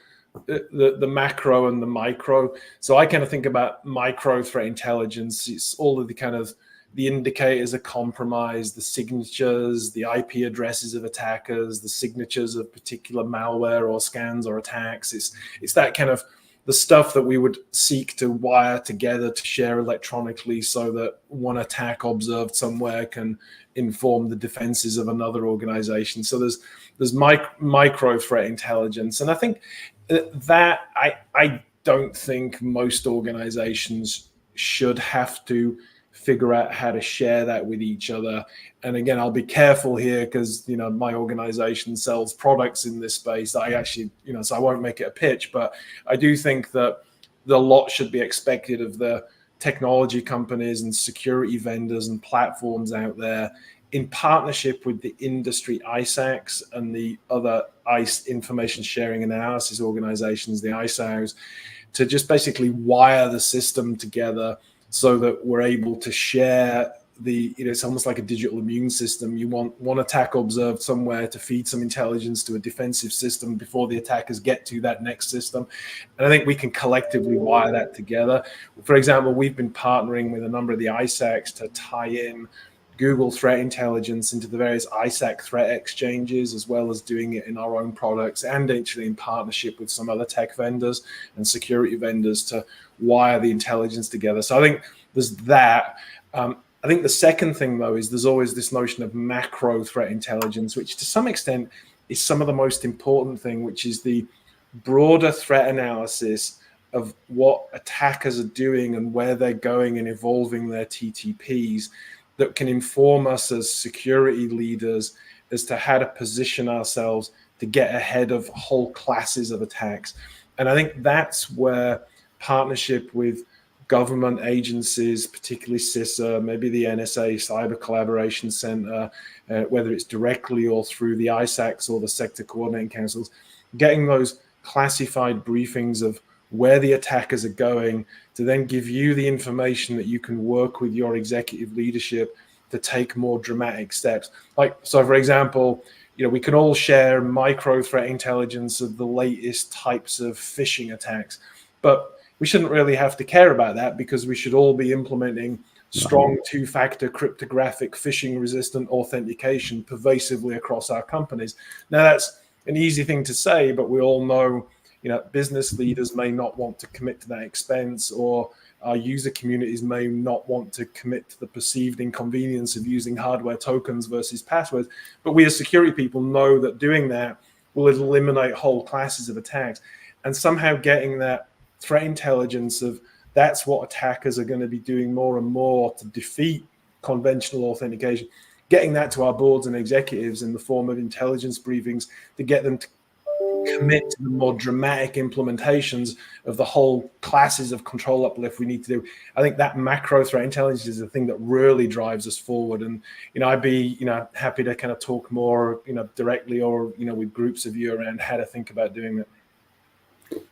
the macro and the micro. So I kind of think about micro threat intelligence. It's all of the kind of the indicators of compromise, the signatures, the IP addresses of attackers, the signatures of particular malware or scans or attacks. It's that kind of the stuff that we would seek to wire together to share electronically so that one attack observed somewhere can inform the defenses of another organization. So there's micro threat intelligence. And I think that I don't think most organizations should have to figure out how to share that with each other. And again, I'll be careful here because, my organization sells products in this space. I actually, so I won't make it a pitch, but I do think that the lot should be expected of the technology companies and security vendors and platforms out there in partnership with the industry ISACs and the other information sharing analysis organizations, the ISAOs, to just basically wire the system together so that we're able to share it's almost like a digital immune system. You want one attack observed somewhere to feed some intelligence to a defensive system before the attackers get to that next system. And I think we can collectively wire that together. For example, we've been partnering with a number of the ISACs to tie in Google threat intelligence into the various ISAC threat exchanges, as well as doing it in our own products and actually in partnership with some other tech vendors and security vendors to wire the intelligence together. So I think there's that. I think the second thing, though, is there's always this notion of macro threat intelligence, which to some extent is some of the most important thing, which is the broader threat analysis of what attackers are doing and where they're going and evolving their TTPs that can inform us as security leaders as to how to position ourselves to get ahead of whole classes of attacks. And I think that's where partnership with government agencies, particularly CISO, maybe the NSA Cyber Collaboration Center, whether it's directly or through the ISACs or the sector coordinating councils, getting those classified briefings of where the attackers are going to then give you the information that you can work with your executive leadership to take more dramatic steps. So for example, we can all share micro threat intelligence of the latest types of phishing attacks, but we shouldn't really have to care about that, because we should all be implementing strong two-factor cryptographic phishing-resistant authentication pervasively across our companies. Now, that's an easy thing to say, but we all know, business leaders may not want to commit to that expense, or our user communities may not want to commit to the perceived inconvenience of using hardware tokens versus passwords. But we as security people know that doing that will eliminate whole classes of attacks. And somehow getting that threat intelligence of that's what attackers are going to be doing more and more to defeat conventional authentication, getting that to our boards and executives in the form of intelligence briefings to get them to commit to the more dramatic implementations of the whole classes of control uplift we need to do. I think that macro threat intelligence is the thing that really drives us forward. And, I'd be, happy to kind of talk more, directly or, with groups of you around how to think about doing that.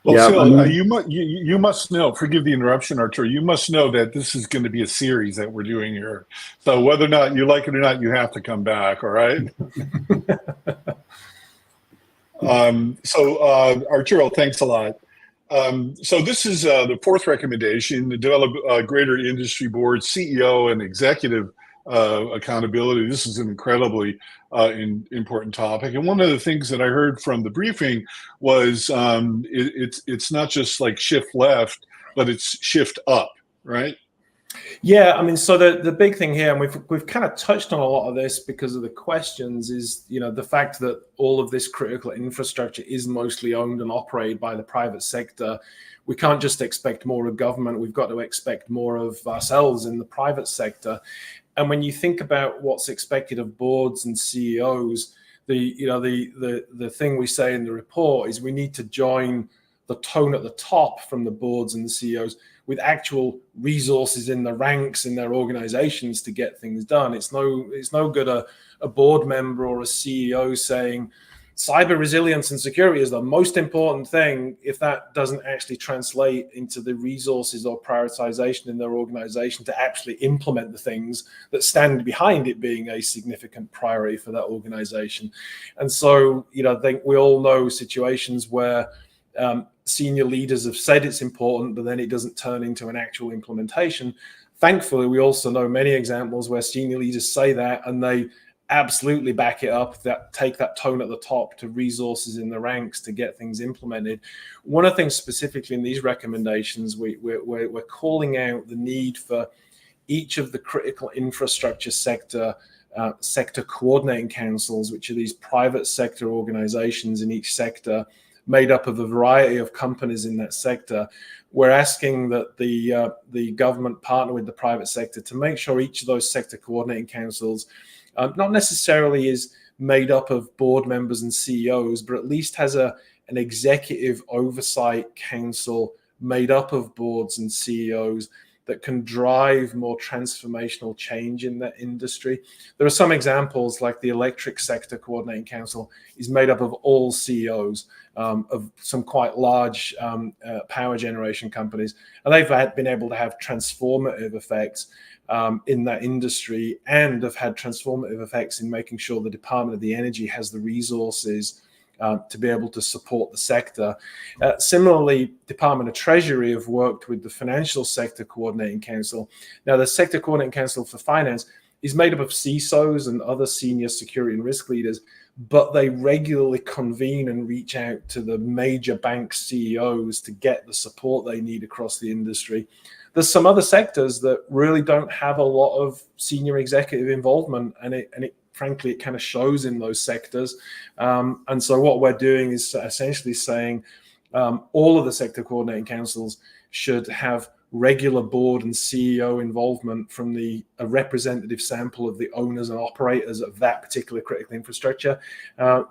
Well, Phil, you must know, forgive the interruption, Arturo, you must know that this is going to be a series that we're doing here. So whether or not you like it or not, you have to come back, all right? Arturo, thanks a lot. So this is the fourth recommendation, to develop greater industry board, CEO, and executive accountability. This is an incredibly important topic. And one of the things that I heard from the briefing was it's not just like shift left, but it's shift up, right? Yeah, I mean, so the big thing here, and we've kind of touched on a lot of this because of the questions, is the fact that all of this critical infrastructure is mostly owned and operated by the private sector. We can't just expect more of government. We've got to expect more of ourselves in the private sector. And when you think about what's expected of boards and CEOs, the thing we say in the report is we need to join the tone at the top from the boards and the CEOs with actual resources in the ranks in their organizations to get things done. It's no good a board member or a CEO saying cyber resilience and security is the most important thing if that doesn't actually translate into the resources or prioritization in their organization to actually implement the things that stand behind it being a significant priority for that organization. And so, I think we all know situations where senior leaders have said it's important, but then it doesn't turn into an actual implementation. Thankfully, we also know many examples where senior leaders say that and they absolutely back it up, that take that tone at the top to resources in the ranks to get things implemented. One of the things specifically in these recommendations, we're calling out the need for each of the critical infrastructure sector coordinating councils, which are these private sector organizations in each sector made up of a variety of companies in that sector. We're asking that the government partner with the private sector to make sure each of those sector coordinating councils not necessarily is made up of board members and CEOs, but at least has an executive oversight council made up of boards and CEOs that can drive more transformational change in that industry. There are some examples, like the Electric Sector Coordinating Council is made up of all CEOs of some quite large power generation companies, and they've been able to have transformative effects in that industry, and have had transformative effects in making sure the Department of the Energy has the resources to be able to support the sector. Similarly, Department of Treasury have worked with the Financial Sector Coordinating Council. Now, the Sector Coordinating Council for Finance is made up of CISOs and other senior security and risk leaders, but they regularly convene and reach out to the major bank CEOs to get the support they need across the industry. There's some other sectors that really don't have a lot of senior executive involvement, and it frankly, it kind of shows in those sectors. And so what we're doing is essentially saying all of the sector coordinating councils should have regular board and CEO involvement from a representative sample of the owners and operators of that particular critical infrastructure,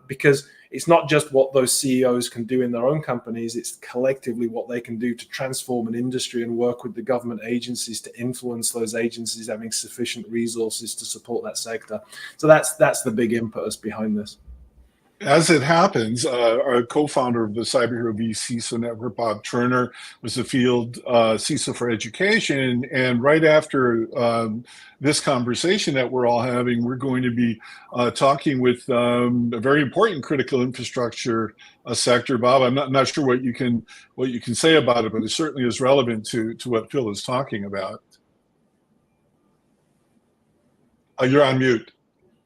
because it's not just what those CEOs can do in their own companies, it's collectively what they can do to transform an industry and work with the government agencies to influence those agencies having sufficient resources to support that sector. So that's the big impetus behind this. As it happens, our co-founder of the Cyber Hero v CISO network, Bob Turner, was the field CISO for education. And right after this conversation that we're all having, we're going to be talking with a very important critical infrastructure sector. Bob, I'm not sure what you can say about it, but it certainly is relevant to what Phil is talking about. You're on mute.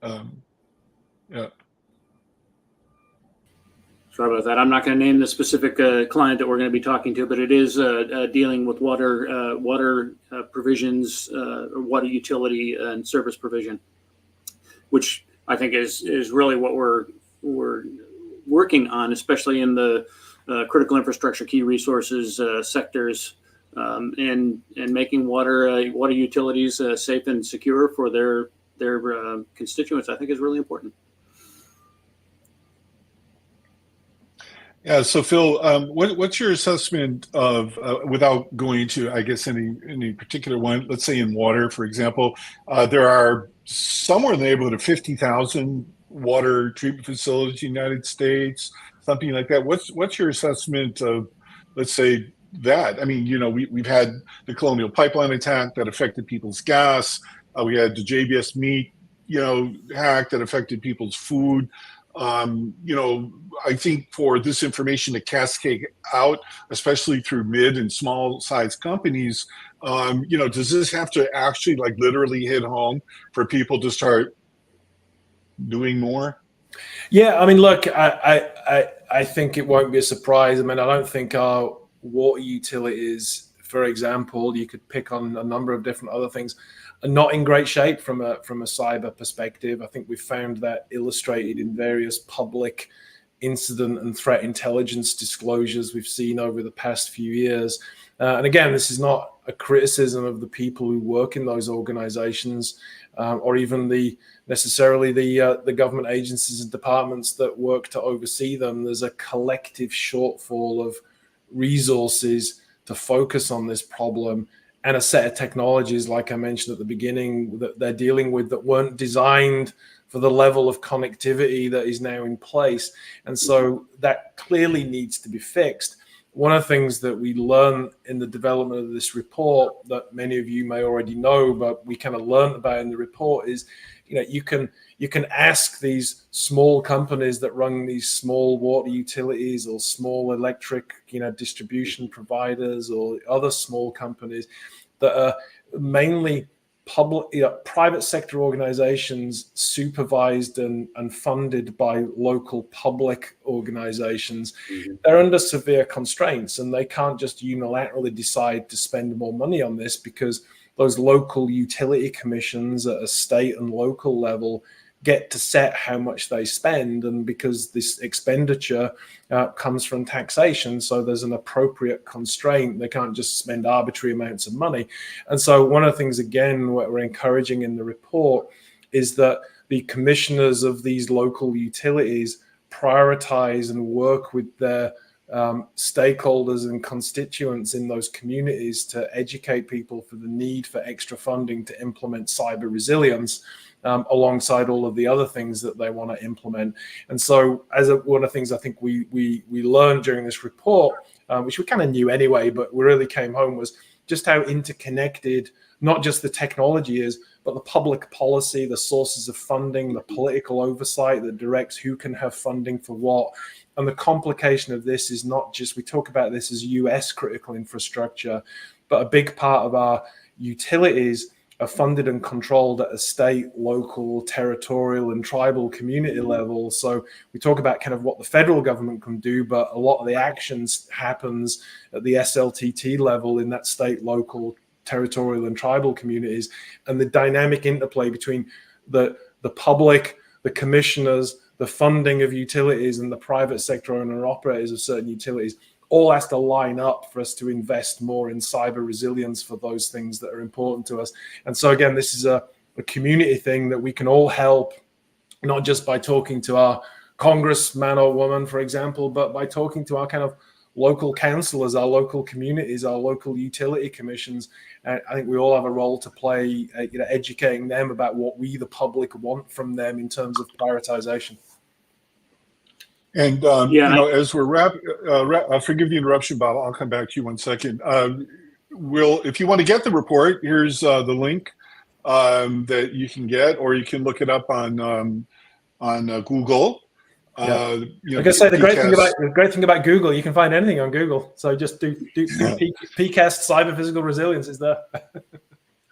Yeah. Sorry about that. I'm not going to name the specific client that we're going to be talking to, but it is dealing with water provisions, water utility and service provision, which I think is really what we're working on, especially in the critical infrastructure, key resources sectors, and making water utilities safe and secure for their constituents. I think is really important. Yeah. So Phil, what's your assessment of, without going to, I guess, any particular one, let's say in water, for example, there are somewhere in the neighborhood of 50,000 water treatment facilities in the United States, something like that. What's your assessment of, let's say, that? I mean, you know, we've had the Colonial Pipeline attack that affected people's gas. We had the JBS meat, you know, hack that affected people's food. You know, I think for this information to cascade out, especially through mid and small size companies, you know, does this have to actually like literally hit home for people to start doing more? Yeah, I mean, look, I think it won't be a surprise. I mean, I don't think our water utilities, for example, you could pick on a number of different other things, are not in great shape from a cyber perspective. I think we've found that illustrated in various public incident and threat intelligence disclosures we've seen over the past few years. And again, this is not a criticism of the people who work in those organizations, or even necessarily the government agencies and departments that work to oversee them. There's a collective shortfall of resources to focus on this problem, and a set of technologies, like I mentioned at the beginning, that they're dealing with that weren't designed for the level of connectivity that is now in place. And so that clearly needs to be fixed. One of the things that we learned in the development of this report that many of you may already know, but we kind of learned about in the report is, you know, you can ask these small companies that run these small water utilities or small electric, you know, distribution providers or other small companies that are mainly public, you know, private sector organizations supervised and funded by local public organizations. Mm-hmm. They're under severe constraints, and they can't just unilaterally decide to spend more money on this, because those local utility commissions at a state and local level get to set how much they spend. And because this expenditure comes from taxation, so there's an appropriate constraint. They can't just spend arbitrary amounts of money. And so one of the things, again, what we're encouraging in the report is that the commissioners of these local utilities prioritize and work with their stakeholders and constituents in those communities to educate people for the need for extra funding to implement cyber resilience, alongside all of the other things that they want to implement. And so one of the things I think we learned during this report, which we kind of knew anyway, but we really came home, was just how interconnected not just the technology is, but the public policy, the sources of funding, the political oversight that directs who can have funding for what. And the complication of this is not just, we talk about this as US critical infrastructure, but a big part of our utilities are funded and controlled at a state, local, territorial, and tribal community level. So we talk about kind of what the federal government can do, but a lot of the actions happens at the SLTT level in that state, local, territorial, and tribal communities. And the dynamic interplay between the public, the commissioners, the funding of utilities, and the private sector owner operators of certain utilities all has to line up for us to invest more in cyber resilience for those things that are important to us. And so again, this is a community thing that we can all help, not just by talking to our congressman or woman, for example, but by talking to our kind of local councillors, our local communities, our local utility commissions. I think we all have a role to play, educating them about what we, the public, want from them in terms of prioritization. And as we're forgive the interruption, Bob. I'll come back to you 1 second. If you want to get the report, here's the link that you can get, or you can look it up on Google. Like I say, the great thing about Google, you can find anything on Google. So just do PCAST cyber-physical resilience is there.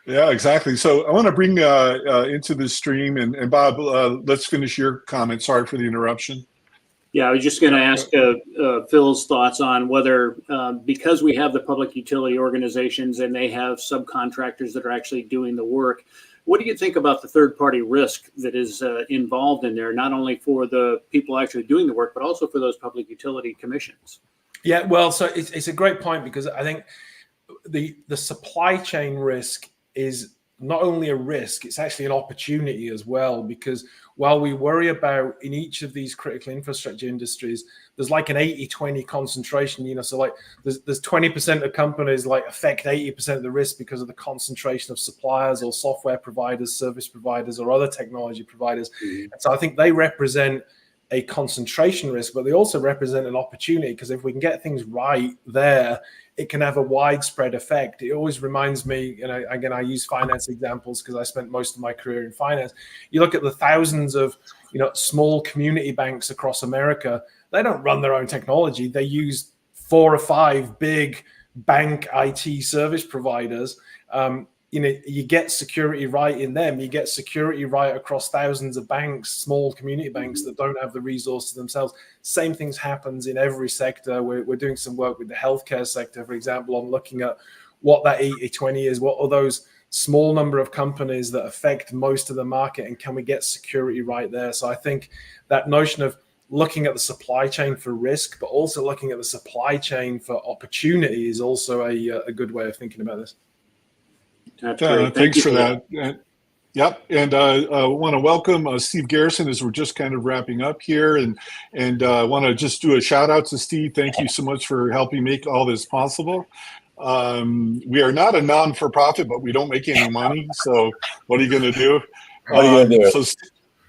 Yeah, exactly. So I want to bring into this stream, and Bob, let's finish your comment. Sorry for the interruption. Yeah, I was just going to ask Phil's thoughts on whether, because we have the public utility organizations and they have subcontractors that are actually doing the work, what do you think about the third-party risk that is involved in there, not only for the people actually doing the work, but also for those public utility commissions? Yeah, well, so it's a great point, because I think the supply chain risk is not only a risk, it's actually an opportunity as well, because while we worry about in each of these critical infrastructure industries, there's like an 80-20 concentration, so like there's 20% of companies like affect 80% of the risk because of the concentration of suppliers or software providers, service providers, or other technology providers. And so I think they represent a concentration risk, but they also represent an opportunity, because if we can get things right there, it can have a widespread effect. It always reminds me, again, I use finance examples because I spent most of my career in finance. You look at the thousands of, small community banks across America. They don't run their own technology. They use 4 or 5 big bank IT service providers. You get security right in them. You get security right across thousands of banks, small community banks that don't have the resources themselves. Same things happens in every sector. We're doing some work with the healthcare sector, for example, on looking at what that 80-20 is. What are those small number of companies that affect most of the market, and can we get security right there? So I think that notion of looking at the supply chain for risk, but also looking at the supply chain for opportunity is also a good way of thinking about this. Thanks for that. Yep, and I want to welcome Steve Garrison as we're just kind of wrapping up here, and I want to just do a shout out to Steve. Thank you so much for helping make all this possible. We are not a non-for-profit, but we don't make any money. So what are you going to do? What are you going to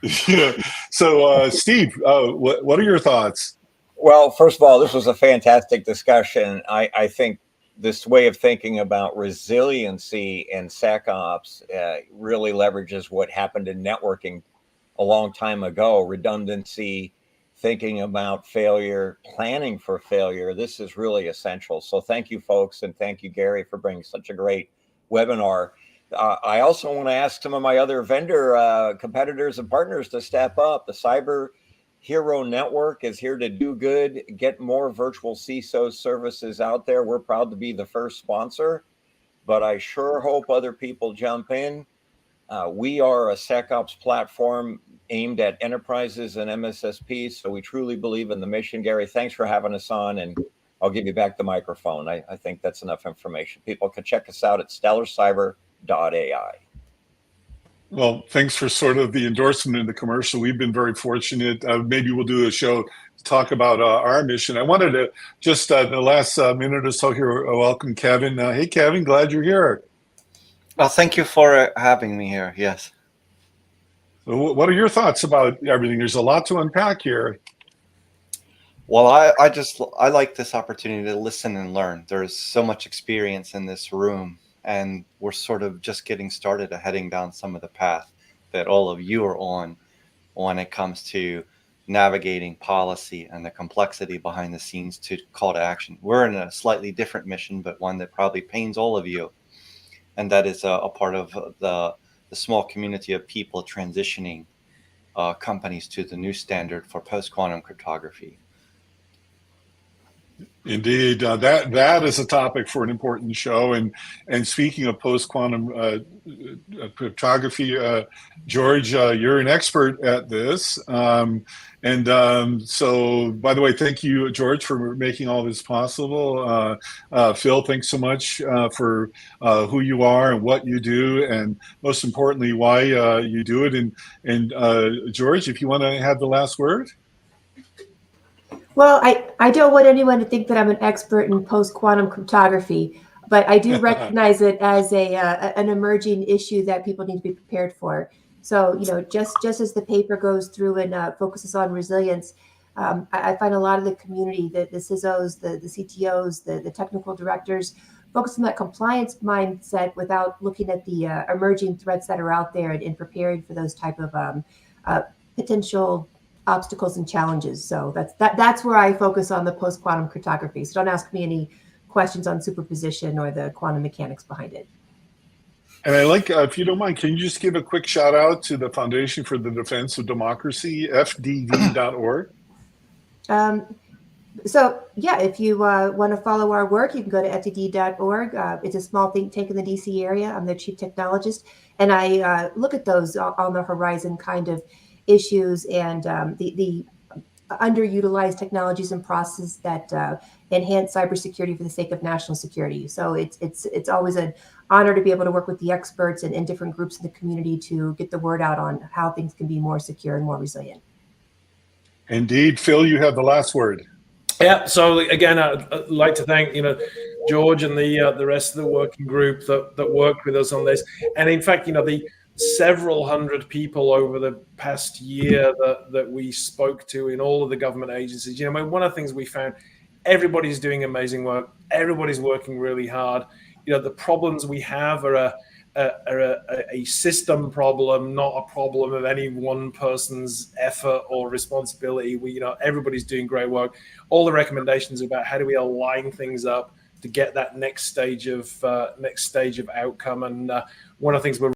do? So Steve, what are your thoughts? Well, first of all, this was a fantastic discussion. I think this way of thinking about resiliency and SecOps really leverages what happened in networking a long time ago. Redundancy, thinking about failure, planning for failure. This is really essential. So thank you, folks, and thank you, Gary, for bringing such a great webinar. I also want to ask some of my other vendor competitors and partners to step up. The Cyber Hero Network is here to do good, get more virtual CISO services out there. We're proud to be the first sponsor, but I sure hope other people jump in. We are a SecOps platform aimed at enterprises and MSSPs, so we truly believe in the mission. Gary, thanks for having us on, and I'll give you back the microphone. I think that's enough information. People can check us out at stellarcyber.ai. Well, thanks for sort of the endorsement in the commercial. We've been very fortunate. Maybe we'll do a show to talk about our mission. I wanted to just the last minute or so here, welcome Kevin. Hey, Kevin, glad you're here. Well, thank you for having me here. Yes. So what are your thoughts about everything? There's a lot to unpack here. Well, I like this opportunity to listen and learn. There's so much experience in this room, and we're sort of just getting started heading down some of the path that all of you are on when it comes to navigating policy and the complexity behind the scenes to call to action. We're in a slightly different mission, but one that probably pains all of you. And that is a part of the small community of people transitioning companies to the new standard for post-quantum cryptography. Indeed, that is a topic for an important show. And speaking of post-quantum cryptography, George, you're an expert at this. So, by the way, thank you, George, for making all this possible. Phil, thanks so much for who you are and what you do, and most importantly, why you do it. And George, if you want to have the last word. Well, I don't want anyone to think that I'm an expert in post-quantum cryptography, but I do recognize it as an emerging issue that people need to be prepared for. So, just as the paper goes through and focuses on resilience, I find a lot of the community, the CISOs, the CTOs, the technical directors, focus on that compliance mindset without looking at the emerging threats that are out there and preparing for those type of potential obstacles and challenges. So that's where I focus on the post-quantum cryptography. So don't ask me any questions on superposition or the quantum mechanics behind it. And I like, if you don't mind, can you just give a quick shout out to the Foundation for the Defense of Democracy, FDD.org? So yeah, if you want to follow our work, you can go to ftd.org. It's a small think tank in the DC area. I'm the chief technologist, and I look at those on the horizon kind of issues and the underutilized technologies and processes that enhance cybersecurity for the sake of national security. So it's always an honor to be able to work with the experts and different groups in the community to get the word out on how things can be more secure and more resilient. Indeed. Phil, you have the last word. Yeah. So again, I'd like to thank George and the rest of the working group that worked with us on this. And in fact, the several hundred people over the past year that we spoke to in all of the government agencies. One of the things we found, everybody's doing amazing work. Everybody's working really hard. The problems we have are a system problem, not a problem of any one person's effort or responsibility. Everybody's doing great work. All the recommendations about how do we align things up to get that next stage of outcome. And one of the things we're